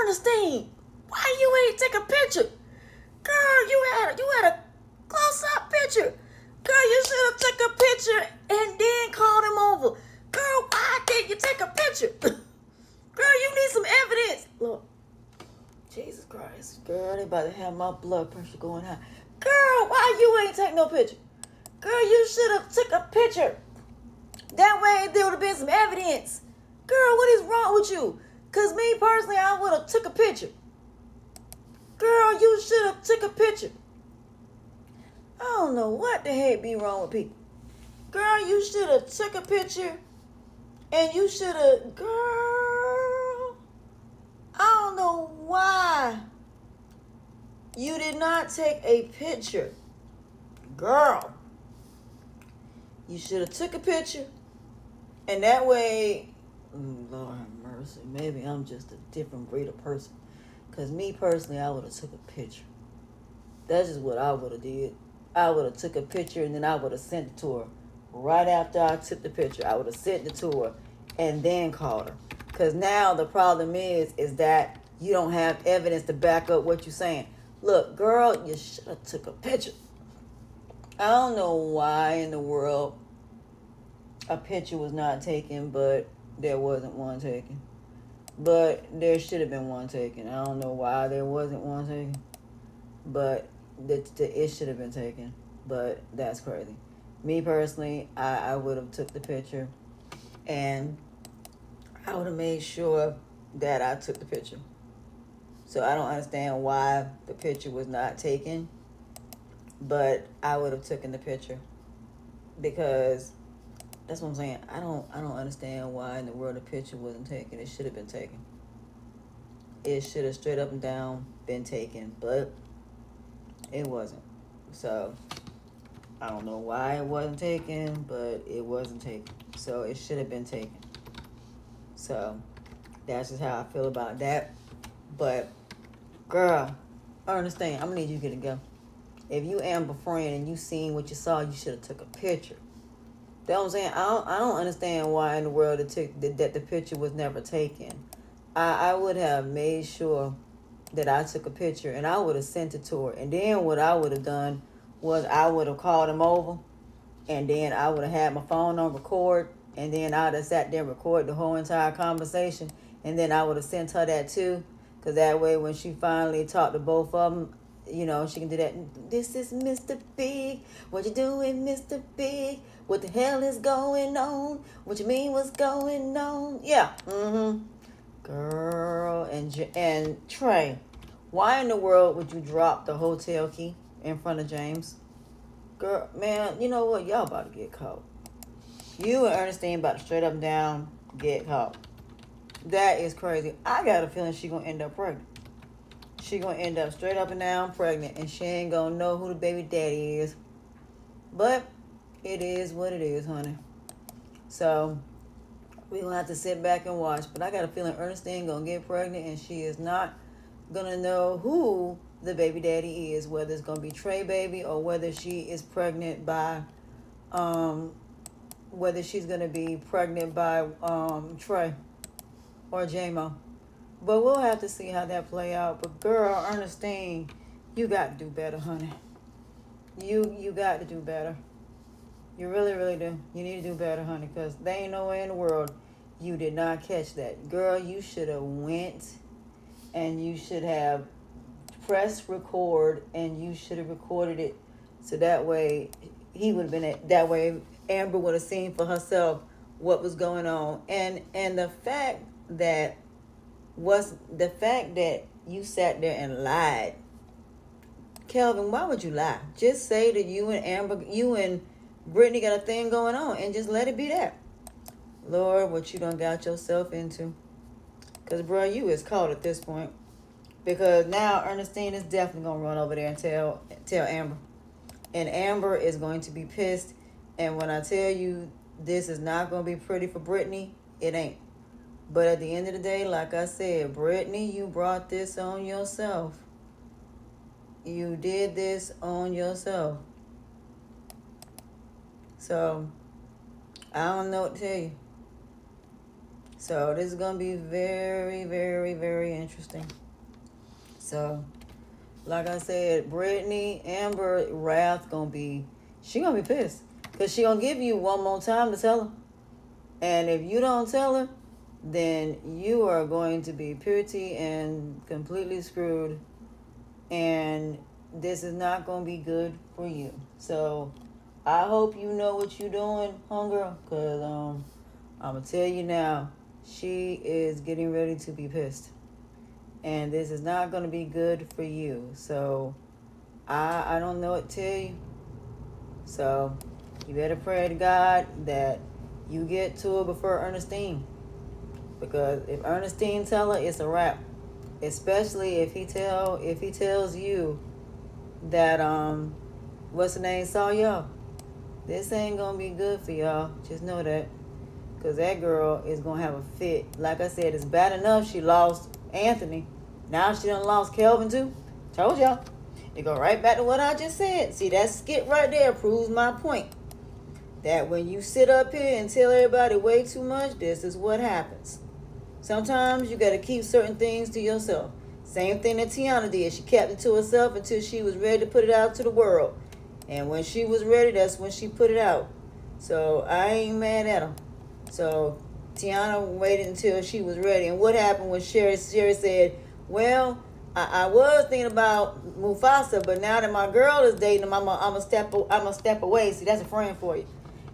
Ernestine, why you ain't take a picture? Girl, you had a close-up picture. Girl, you should have took a picture and then called him over. Girl, why didn't you take a picture? Girl, you need some evidence. Look, Jesus Christ. Girl, they about to have my blood pressure going high. Girl, why you ain't take no picture? Girl, you should have took a picture. That way there would have been some evidence. Girl, what is wrong with you? Because me personally, I would have took a picture. Girl, you should have took a picture. I don't know what the heck be wrong with people. Girl, you should have took a picture. And you should have, girl, I don't know why you did not take a picture. Girl, you should have took a picture. And that way, Lord have mercy, maybe I'm just a different breed of person. Because me personally, I would have took a picture. That's just what I would have did. I would have took a picture and then I would have sent it to her. Right after I took the picture, I would have sent it to her and then called her. Because now the problem is that you don't have evidence to back up what you're saying. Look, girl, you should have took a picture. I don't know why in the world a picture was not taken, but there wasn't one taken. But there should have been one taken. I don't know why there wasn't one taken. But it should have been taken. But that's crazy. Me personally, I would have took the picture. And I would have made sure that I took the picture. So I don't understand why the picture was not taken. But I would have taken the picture. Because that's what I'm saying. I don't understand why in the world the picture wasn't taken. It should have been taken. It should have straight up and down been taken, but it wasn't. So I don't know why it wasn't taken, but it wasn't taken. So it should have been taken. So that's just how I feel about that. But girl, I understand. I'm gonna need you to get it go. If you Amber friend and you seen what you saw, you should have took a picture. That's what I'm saying. I don't understand why in the world that the picture was never taken. I would have made sure that I took a picture and I would have sent it to her. And then what I would have done was I would have called him over and then I would have had my phone on record and then I would have sat there and recorded the whole entire conversation and then I would have sent her that too. Because that way when she finally talked to both of them, you know, she can do that. This is Mr. Big. What you doing, Mr. Big? What the hell is going on? What you mean what's going on? Yeah. Girl, and Trey, why in the world would you drop the hotel key in front of James? Girl, man, you know what? Y'all about to get caught. You and Ernestine about to straight up and down get caught. That is crazy. I got a feeling she gonna end up pregnant. She gonna end up straight up and down pregnant, and she ain't gonna know who the baby daddy is. But it is what it is, honey. So we gonna have to sit back and watch. But I got a feeling Ernestine gonna get pregnant, and she is not gonna know who the baby daddy is, whether it's gonna be Trey baby or whether she is pregnant by, whether she's gonna be pregnant by Trey or JMO. But we'll have to see how that play out. But girl, Ernestine, you got to do better, honey. You got to do better. You really, really do. You need to do better, honey, because there ain't no way in the world you did not catch that. Girl, you should have went and you should have pressed record and you should have recorded it so that way he would have been that way Amber would have seen for herself what was going on. And the fact that you sat there and lied. Kelvin, why would you lie? Just say that you and Brittany got a thing going on and just let it be that. Lord, what you done got yourself into. Because, bro, you is caught at this point. Because now Ernestine is definitely going to run over there and tell Amber. And Amber is going to be pissed. And when I tell you this is not going to be pretty for Brittany, it ain't. But at the end of the day, like I said, Brittany, you brought this on yourself. You did this on yourself. So, I don't know what to tell you. So this is gonna be very, very, very interesting. So, like I said, Brittany, Amber, Wrath she gonna be pissed. Because she gonna give you one more time to tell her. And if you don't tell her, then you are going to be pretty and completely screwed. And this is not going to be good for you. So I hope you know what you're doing, homegirl. Because I'm going to tell you now, she is getting ready to be pissed. And this is not going to be good for you. So I don't know what to tell you. So you better pray to God that you get to her before Ernestine. Because if Ernestine tell her, it's a wrap. Especially if he tells you that what's the name saw y'all. This ain't gonna be good for y'all. Just know that. Cause that girl is gonna have a fit. Like I said, it's bad enough she lost Anthony. Now she done lost Kelvin too. Told y'all. It go right back to what I just said. See, that skit right there proves my point. That when you sit up here and tell everybody way too much, this is what happens. Sometimes you got to keep certain things to yourself. Same thing that Tiana did. She kept it to herself until she was ready to put it out to the world. And when she was ready, that's when she put it out. So I ain't mad at her. So Tiana waited until she was ready. And what happened when Sherry said, well, I was thinking about Mufasa, but now that my girl is dating him, I'm a step away. See, that's a friend for you.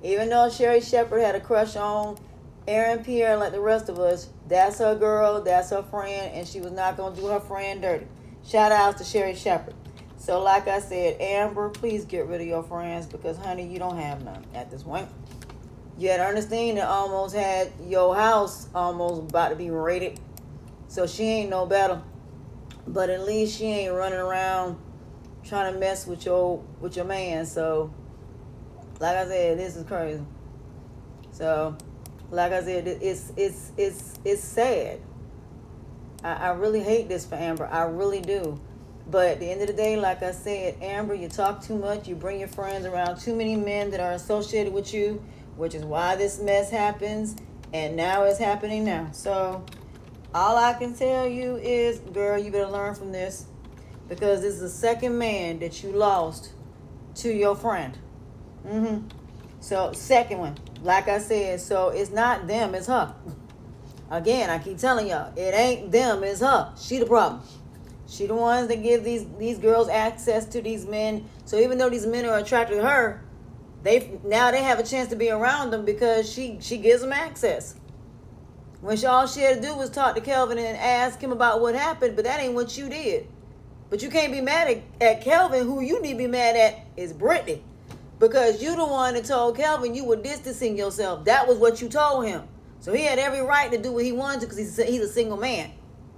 Even though Sherry Shepherd had a crush on Aaron Pierre like the rest of us, that's her girl, that's her friend, and she was not going to do her friend dirty. Shout out to Sherry Shepherd. So like I said, Amber, please get rid of your friends because, honey, you don't have none at this point. You had Ernestine that almost had your house almost about to be raided. So she ain't no better. But at least she ain't running around trying to mess with your man. So like I said, this is crazy. So, like I said, it's sad. I really hate this for Amber. I really do. But at the end of the day, like I said, Amber, you talk too much. You bring your friends around too many men that are associated with you, which is why this mess happens. And now it's happening now. So, all I can tell you is, girl, you better learn from this. Because this is the second man that you lost to your friend. So, second one, like I said, so it's not them, it's her. Again, I keep telling y'all, it ain't them, it's her. She the problem. She the ones that give these girls access to these men. So even though these men are attracted to her, they have a chance to be around them because she gives them access. When all she had to do was talk to Kelvin and ask him about what happened, but that ain't what you did. But you can't be mad at Kelvin. Who you need to be mad at is Brittany. Because you the one that told Kelvin you were distancing yourself. That was what you told him. So he had every right to do what he wanted to because he's a single man.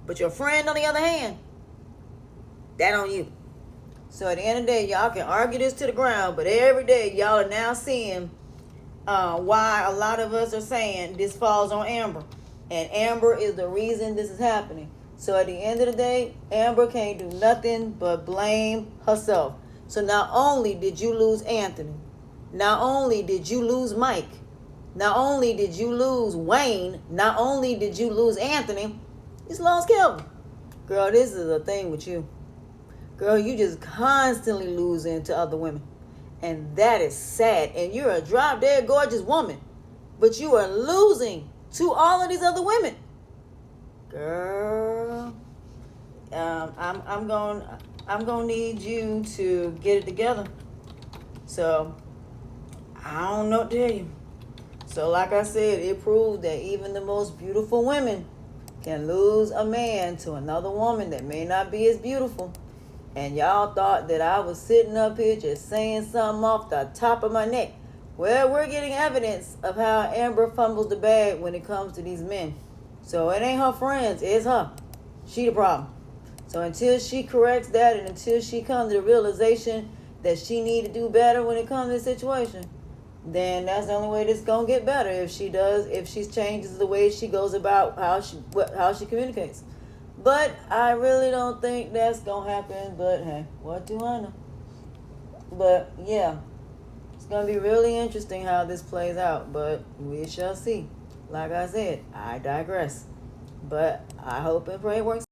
But your friend, on the other hand, that on you. So at the end of the day, y'all can argue this to the ground, but every day y'all are now seeing why a lot of us are saying this falls on Amber. And Amber is the reason this is happening. So at the end of the day, Amber can't do nothing but blame herself. So not only did you lose Anthony, not only did you lose Mike, not only did you lose Wayne, not only did you lose Anthony, you just lost Kelvin. Girl, this is a thing with you. Girl, you just constantly losing to other women. And that is sad. And you're a drop-dead gorgeous woman. But you are losing to all of these other women. Girl, I'm gonna need you to get it together. So I don't know what to tell you. So like I said, it proved that even the most beautiful women can lose a man to another woman that may not be as beautiful. And y'all thought that I was sitting up here just saying something off the top of my neck. Well, we're getting evidence of how Amber fumbles the bag when it comes to these men. So it ain't her friends, it's her. She the problem. So until she corrects that and until she comes to the realization that she need to do better when it comes to this situation, then that's the only way this is going to get better. If she changes the way she goes about how she communicates. But I really don't think that's going to happen. But hey, what do I know? But yeah, it's going to be really interesting how this plays out. But we shall see. like I said, I digress. But I hope and pray it works